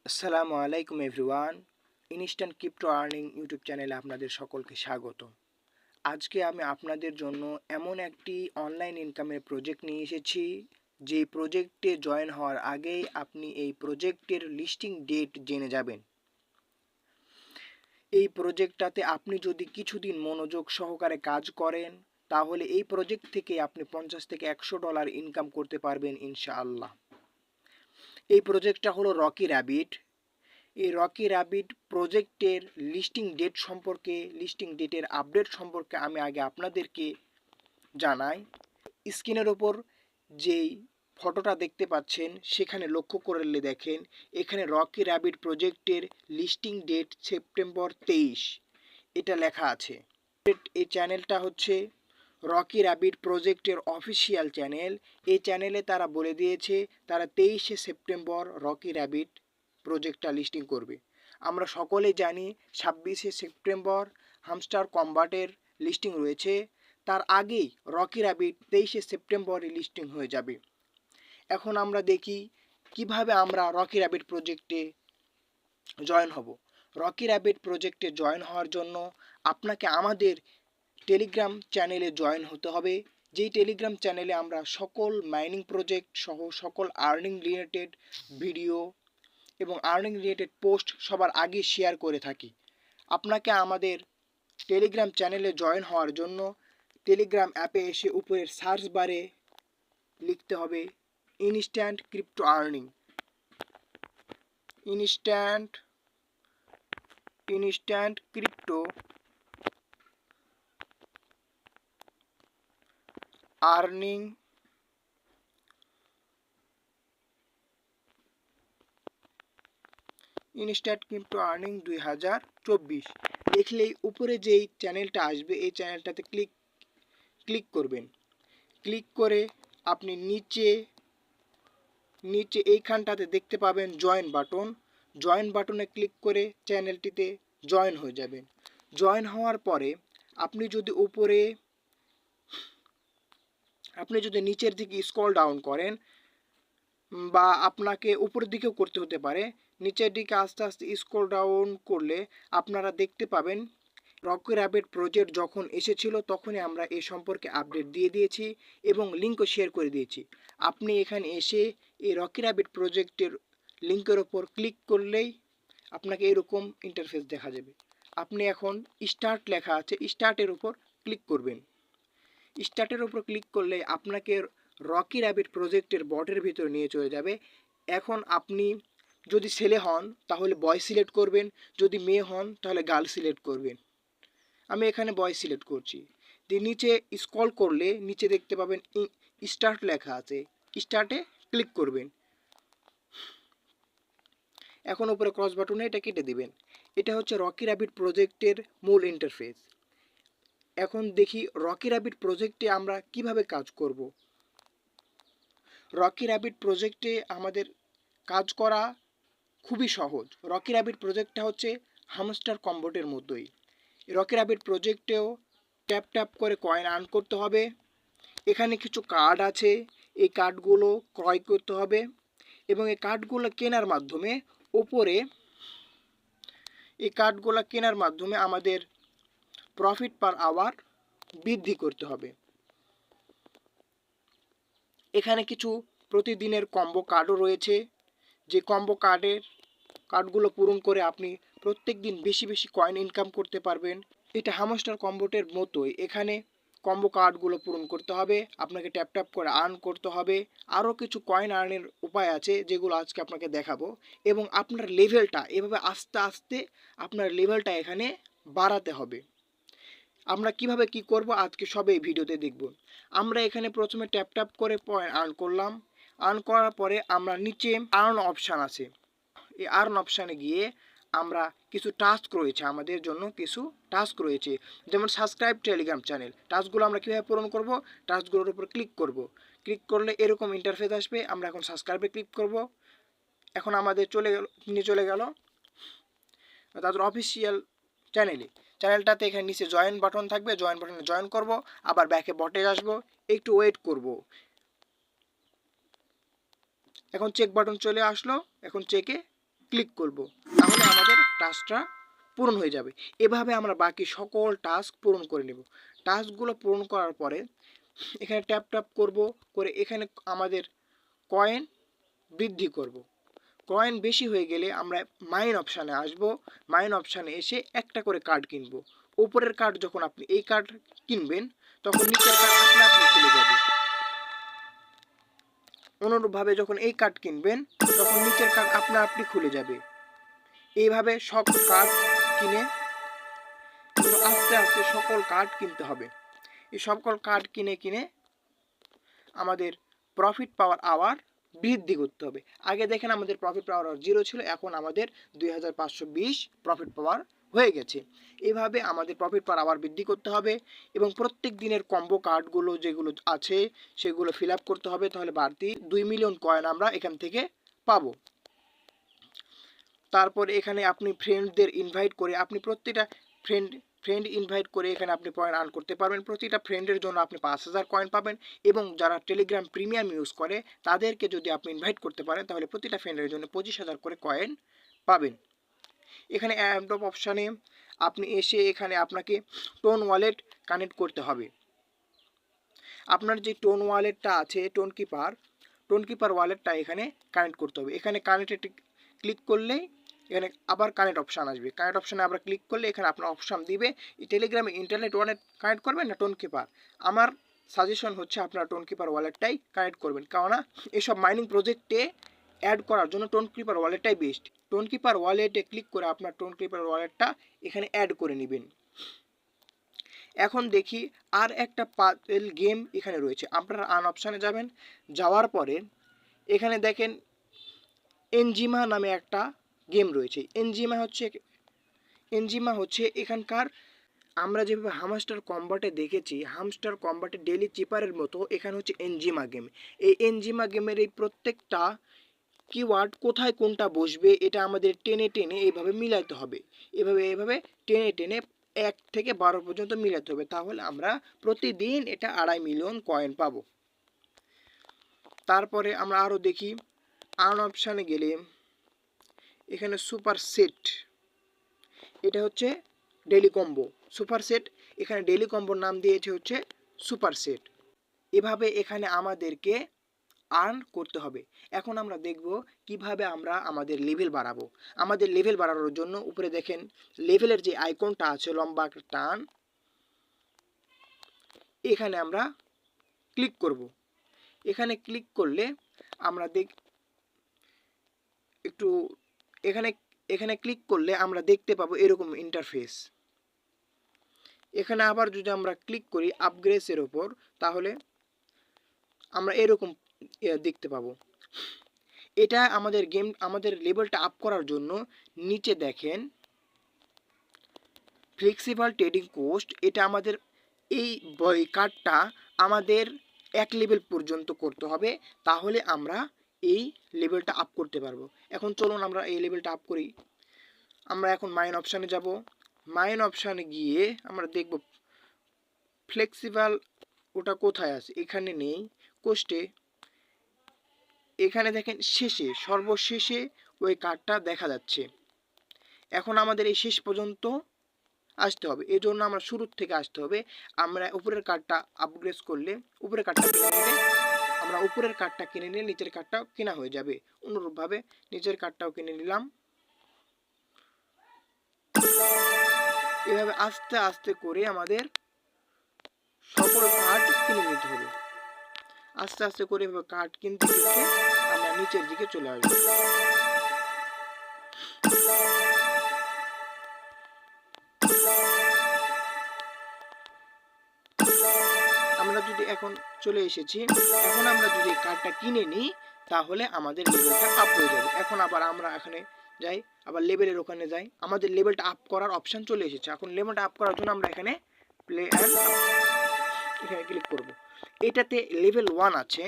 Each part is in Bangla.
আসসালামু আলাইকুম everyone. Instant crypto earning YouTube চ্যানেলে আপনাদের সকলকে স্বাগত। আজকে আমি আপনাদের জন্য এমন একটি অনলাইন ইনকামের প্রজেক্ট নিয়ে এসেছি, যে প্রজেক্টে জয়েন হওয়ার আগেই আপনি এই প্রজেক্টের লিস্টিং ডেট জেনে যাবেন। এই প্রজেক্টটাতে আপনি যদি কিছুদিন মনোযোগ সহকারে কাজ করেন, তাহলে এই প্রজেক্ট থেকে আপনি $50 থেকে $100 ইনকাম করতে পারবেন ইনশাআল্লাহ। এই প্রজেক্টটা হলো রকি র্যাবিট। এই রকি র্যাবিট প্রজেক্টের লিস্টিং ডেটের আপডেট সম্পর্কে আমি আগে আপনাদেরকে জানাই। স্ক্রিনের ওপর যেই ফটোটা দেখতে পাচ্ছেন সেখানে লক্ষ্য করলে দেখেন, এখানে রকি র্যাবিট প্রজেক্টের লিস্টিং ডেট সেপ্টেম্বর 23 এটা লেখা আছে। এই চ্যানেলটা হচ্ছে রকি র্যাবিট প্রজেক্টের অফিসিয়াল চ্যানেল। এই চ্যানেলে তারা বলে দিয়েছে তারা 23শে সেপ্টেম্বর রকি র্যাবিট প্রজেক্টটা লিস্টিং করবে। আমরা সকলেই জানি 26শে সেপ্টেম্বর হামস্টার কম্বাটের লিস্টিং রয়েছে, তার আগেই রকি র্যাবিট 23শে সেপ্টেম্বরে লিস্টিং হয়ে যাবে। এখন আমরা দেখি কিভাবে আমরা রকি র্যাবিট প্রজেক্টে জয়েন হব। রকি র্যাবিট প্রজেক্টে জয়েন হওয়ার জন্য আপনাকে আমাদের টেলিগ্রাম চ্যানেলে জয়েন হতে হবে, যেই টেলিগ্রাম চ্যানেলে আমরা সকল মাইনিং প্রজেক্ট সহ সকল আর্নিং রিলেটেড ভিডিও এবং আর্নিং রিলেটেড পোস্ট সবার আগে শেয়ার করে থাকি। আপনাকে আমাদের টেলিগ্রাম চ্যানেলে জয়েন হওয়ার জন্য টেলিগ্রাম অ্যাপে এসে উপরের সার্চ বারে লিখতে হবে instant crypto earning. Instant crypto earning instant crypto earning 2024 লিখলেই উপরে যেই চ্যানেলটা আসবে এই চ্যানেলটাতে ক্লিক করবেন। ক্লিক করে আপনি নিচে এইখানটাতে দেখতে পাবেন জয়েন বাটনে ক্লিক করে চ্যানেলটিতে জয়েন হয়ে যাবেন। জয়েন হওয়ার পরে আপনি যদি নিচের দিকে স্ক্রল ডাউন করেন, বা আপনাকে উপরের দিকেও করতে হতে পারে, নিচের দিকে আস্তে আস্তে স্ক্রল ডাউন করলে আপনারা দেখতে পাবেন রকি র্যাবিট প্রজেক্ট যখন এসেছিল তখনই আমরা এ সম্পর্কে আপডেট দিয়ে দিয়েছি এবং লিঙ্কও শেয়ার করে দিয়েছি। আপনি এখানে এসে এই রকি র্যাবিট প্রজেক্টের লিঙ্কের ওপর ক্লিক করলেই আপনাকে এরকম ইন্টারফেস দেখা যাবে। আপনি এখন স্টার্ট লেখা আছে, স্টার্টের উপর ক্লিক করবেন। স্টার্টের উপর ক্লিক করলে আপনাকে রকি র্যাবিট প্রজেক্টের বটের ভিতরে নিয়ে চলে যাবে। এখন আপনি যদি ছেলে হন তাহলে বয় সিলেক্ট করবেন, যদি মেয়ে হন তাহলে গার্ল সিলেক্ট করবেন। আমি এখানে বয় সিলেক্ট করছি। দিয়ে নিচে স্ক্রল করলে নিচে দেখতে পাবেন স্টার্ট লেখা আছে, স্টার্টে ক্লিক করবেন। এখন উপরে ক্রস বাটনে এটা কেটে দিবেন। এটা হচ্ছে রকি র্যাবিট প্রজেক্টের মূল ইন্টারফেস। এখন দেখি রকি র্যাবিট প্রজেক্টে আমরা কিভাবে কাজ করব। রকি র্যাবিট প্রজেক্টে আমাদের কাজ করা খুবই সহজ। রকি র্যাবিট প্রজেক্টটা হচ্ছে হামস্টার কম্বোটের মতোই। রকি র্যাবিট প্রজেক্টেও ট্যাপ করে কয়েন আর্ন করতে হবে। এখানে কিছু কার্ড আছে, এই কার্ডগুলো ক্রয় করতে হবে এবং এই কার্ডগুলো কেনার মাধ্যমে আমাদের প্রফিট পার আওয়ার বৃদ্ধি করতে হবে। এখানে কিছু প্রতিদিনের কম্বো কার্ডও রয়েছে, যে কম্বো কার্ডগুলো পূরণ করে আপনি প্রত্যেক দিন বেশি বেশি কয়েন ইনকাম করতে পারবেন। এটা হামস্টার কম্বোটের মতোই, এখানে কম্বো কার্ডগুলো পূরণ করতে হবে, আপনাকে ট্যাপ করে আর্ন করতে হবে। আরও কিছু কয়েন আর্নের উপায় আছে যেগুলো আজকে আপনাকে দেখাবো, এবং আপনার লেভেলটা এভাবে আস্তে আস্তে আপনার লেভেলটা এখানে বাড়াতে হবে। আমরা কিভাবে কি করব আজকে সব এই ভিডিওতে দেখব। আমরা এখানে প্রথমে ট্যাপ করে পয়েন্ট আর্ন করলাম। আর্ন করার পরে আমরা নিচে আর্ন অপশান আছে, এই আর্ন অপশানে গিয়ে আমরা কিছু টাস্ক রয়েছে, আমাদের জন্য কিছু টাস্ক রয়েছে, যেমন সাবস্ক্রাইব টেলিগ্রাম চ্যানেল। টাস্কগুলো আমরা কীভাবে পূরণ করব, টাস্কগুলোর উপর ক্লিক করলে এরকম ইন্টারফেস আসবে। আমরা এখন সাবস্ক্রাইবে ক্লিক করব। এখন আমাদের চলে গেল তাদের অফিসিয়াল চ্যানেলটাতে। এখানে নিচে জয়েন বাটন থাকবে, জয়েন বাটনে জয়েন করব, আবার ব্যাকে বটে আসবো, একটু ওয়েট করব। এখন চেক বাটন চলে আসলো, এখন চেকে ক্লিক করব, তাহলে আমাদের টাস্কটা পূরণ হয়ে যাবে। এভাবে আমরা বাকি সকল টাস্ক পূরণ করে নেব। টাস্কগুলো পূরণ করার পরে এখানে ট্যাপ ট্যাপ করব, করে এখানে আমাদের কয়েন বৃদ্ধি করব। কয়েন বেশি হয়ে গেলে আমরা মাইন অপশানে আসব। মাইন অপশানে এসে একটা করে কার্ড কিনব। উপরের কার্ড যখন আপনি এই কার্ড কিনবেন তখন নিচের কার্ড আপনা আপনি খুলে যাবে। অনুরূপভাবে যখন এই কার্ড কিনবেন তখন নিচের কার্ড আপনা আপনি খুলে যাবে। এইভাবে সব কার্ড কিনে আস্তে আস্তে সকল কার্ড কিনতে হবে। এই সকল কার্ড কিনে কিনে আমাদের প্রফিট পাওয়ার আওয়ার বৃদ্ধি করতে হবে। আগে দেখেন আমাদের প্রফিট পাওয়ার আওয়ার 0 ছিল, এখন আমাদের 2520 প্রফিট পাওয়ার হয়ে গেছে। এইভাবে আমাদের প্রফিট পাওয়ার আওয়ার বৃদ্ধি করতে হবে এবং প্রত্যেক দিনের কম্বো কার্ডগুলো যেগুলো আছে সেগুলো ফিল আপ করতে হবে, তাহলে বাড়তি 2 মিলিয়ন কয়েন আমরা এখান থেকে পাবো। তারপর এখানে আপনি ফ্রেন্ডদের ইনভাইট করে আপনি প্রত্যেকটা ফ্রেন্ড ইনভাইট করে এখানে আপনি পয়েন্ট আর্ন করতে পারবেন। প্রতিটা ফ্রেন্ডের জন্য আপনি 5000 কয়েন পাবেন এবং যারা টেলিগ্রাম প্রিমিয়াম ইউজ করে তাদেরকে যদি আপনি ইনভাইট করতে পারেন তাহলে প্রতিটা ফ্রেন্ডের জন্য 25000 করে কয়েন পাবেন। এখানে অ্যাডপ অপশানে আপনি এসে এখানে আপনাকে টোন ওয়ালেট কানেক্ট করতে হবে। আপনার যে টোন ওয়ালেটটা আছে টোন কিপার ওয়ালেটটা এখানে কানেক্ট করতে হবে। এখানে কানেক্টে ক্লিক করলেই এখানে আবার কানেক্ট অপশান আসবে। কানেক্ট অপশানে আবার ক্লিক করলে এখানে আপনার অপশান দিবে টেলিগ্রামে ইন্টারনেট ওয়ালেট কানেক্ট করবেন না টোন কিপার। আমার সাজেশন হচ্ছে আপনারা টোন কিপার ওয়ালেটটাই কানেক্ট করবেন, কেননা এসব মাইনিং প্রজেক্টে অ্যাড করার জন্য টোন কিপার ওয়ালেটটাই বেস্ট। টোন কিপার ওয়ালেটে ক্লিক করে আপনার টোন কিপার ওয়ালেটটা এখানে অ্যাড করে নেবেন। এখন দেখি আর একটা পাজল গেম এখানে রয়েছে। আপনারা আন অপশানে যাবেন, যাওয়ার পরে এখানে দেখেন এনজিমা নামে একটা গেম রয়েছে। এনজিমা হচ্ছে এখানকার আমরা যেভাবে হামস্টার কম্বাটে দেখেছি, হামস্টার কম্বাটে ডেলি চিপারের মতো এখানে হচ্ছে এনজিমা গেম। এই এনজিমা গেমের এই প্রত্যেকটা কিওয়ার্ড কোথায় কোনটা বসবে এটা আমাদের টেনে টেনে এইভাবে মিলাইতে হবে। এভাবে টেনে টেনে 1 থেকে 12 পর্যন্ত মিলাতে হবে, তাহলে আমরা প্রতিদিন এটা 2.5 মিলিয়ন কয়েন পাবো। তারপরে আমরা আরও দেখি আর্ন অপশানে গেলে এখানে সুপার সেট, এটা হচ্ছে ডেলি কম্বো। সুপার সেট এখানে ডেলি কম্বোর নাম দিয়েছে হচ্ছে সুপার সেট। এভাবে এখানে আমাদেরকে আর্ন করতে হবে। এখন আমরা দেখব কিভাবে আমরা আমাদের লেভেল বাড়াবো। আমাদের লেভেল বাড়ানোর জন্য উপরে দেখেন লেভেলের যে আইকনটা আছে লম্বা টান, এখানে আমরা ক্লিক করব। এখানে ক্লিক করলে আমরা একটু এখানে ক্লিক করলে আমরা দেখতে পাবো এরকম ইন্টারফেস। এখানে আবার যদি আমরা ক্লিক করি আপগ্রেডের উপর, তাহলে আমরা এরকম দেখতে পাবো। এটা আমাদের লেভেলটা আপ করার জন্য নিচে দেখেন ফ্লেক্সিবল ট্রেডিং কোস্ট, এটা আমাদের এই কার্ডটা আমাদের 1 লেভেল পর্যন্ত করতে হবে, তাহলে আমরা এই লেভেলটা আপ করতে পারবো। এখন চলুন আমরা এই লেভেলটা আপ করি। আমরা এখন মাইন অপশানে যাব। মাইন অপশানে গিয়ে আমরা দেখব ফ্লেক্সিবল ওটা কোথায় আছে, এখানে নেই, কোস্টে এখানে দেখেন সর্বশেষে ওই কার্ডটা দেখা যাচ্ছে। এখন আমাদের এই শেষ পর্যন্ত আসতে হবে, এই জন্য আমরা শুরুর থেকে আসতে হবে। আমরা উপরের কার্ডটা আপগ্রেড করলে উপরের কার্ডটা কিনে নিলে আমরা উপরের কার্ডটা কিনে নিলে নিচের কার্ডটাও কেনা হয়ে যাবে। অনুরূপভাবে নিচের কার্ডটাও কিনে নিলাম। এভাবে আস্তে আস্তে করে আমাদের সকল কার্ড কিনে নিতে হবে। আস্তে আস্তে করে এভাবে কার্ড কিনতে কিনতে আমরা নিচের দিকে চলে আসবো। আমরা যদি এখন চলে এসেছি, এখন আমরা যদি কার্ডটা কিনে নিই তাহলে আমাদের লেভেলটা আপ হয়ে যাবে। এখন আবার আমরা এখানে যাই, আবার লেভেলের ওখানে যাই, আমাদের লেভেলটা আপ করার অপশান চলে এসেছে। এখন লেভেলটা আপ করার জন্য আমরা এখানে প্লে অ্যান্ড এখানে ক্লিক করব। এটাতে লেভেল 1 আছে,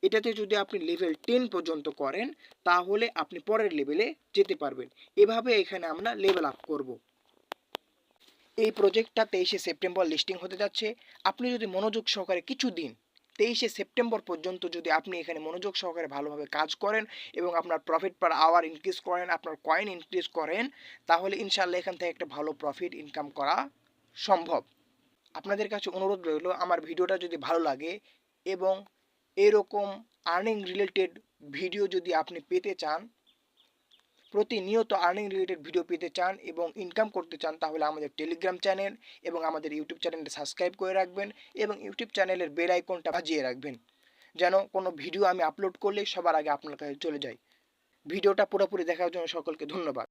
এটাতে যদি আপনি লেভেল 10 পর্যন্ত করেন তাহলে আপনি পরের লেভেলে যেতে পারবেন। এভাবে এখানে আমরা লেভেল আপ করব। এই প্রজেক্টটা 23শে সেপ্টেম্বর লিস্টিং হতে যাচ্ছে। আপনি যদি মনোযোগ সহকারে কিছুদিন 23শে সেপ্টেম্বর পর্যন্ত যদি আপনি এখানে মনোযোগ সহকারে ভালোভাবে কাজ করেন এবং আপনার প্রফিট পার আওয়ার ইনক্রিজ করেন, আপনার কয়েন ইনক্রিজ করেন, তাহলে ইনশাআল্লাহ এখান থেকে একটা ভালো প্রফিট ইনকাম করা সম্ভব। আপনাদের কাছে অনুরোধ রইল, আমার ভিডিওটা যদি ভালো লাগে এবং এরকম আর্নিং রিলেটেড ভিডিও যদি আপনি পেতে চান, প্রতিনিয়ত আর্নিং রিলেটেড ভিডিও পেতে চান এবং ইনকাম করতে চান, তাহলে আমাদের টেলিগ্রাম চ্যানেল এবং আমাদের ইউটিউব চ্যানেলটা সাবস্ক্রাইব করে রাখবেন এবং ইউটিউব চ্যানেলের বেল আইকনটা বাজিয়ে রাখবেন, যেন কোনো ভিডিও আমি আপলোড করলেই সবার আগে আপনার কাছে চলে যায়। ভিডিওটা পুরোপুরি দেখার জন্য সকলকে ধন্যবাদ।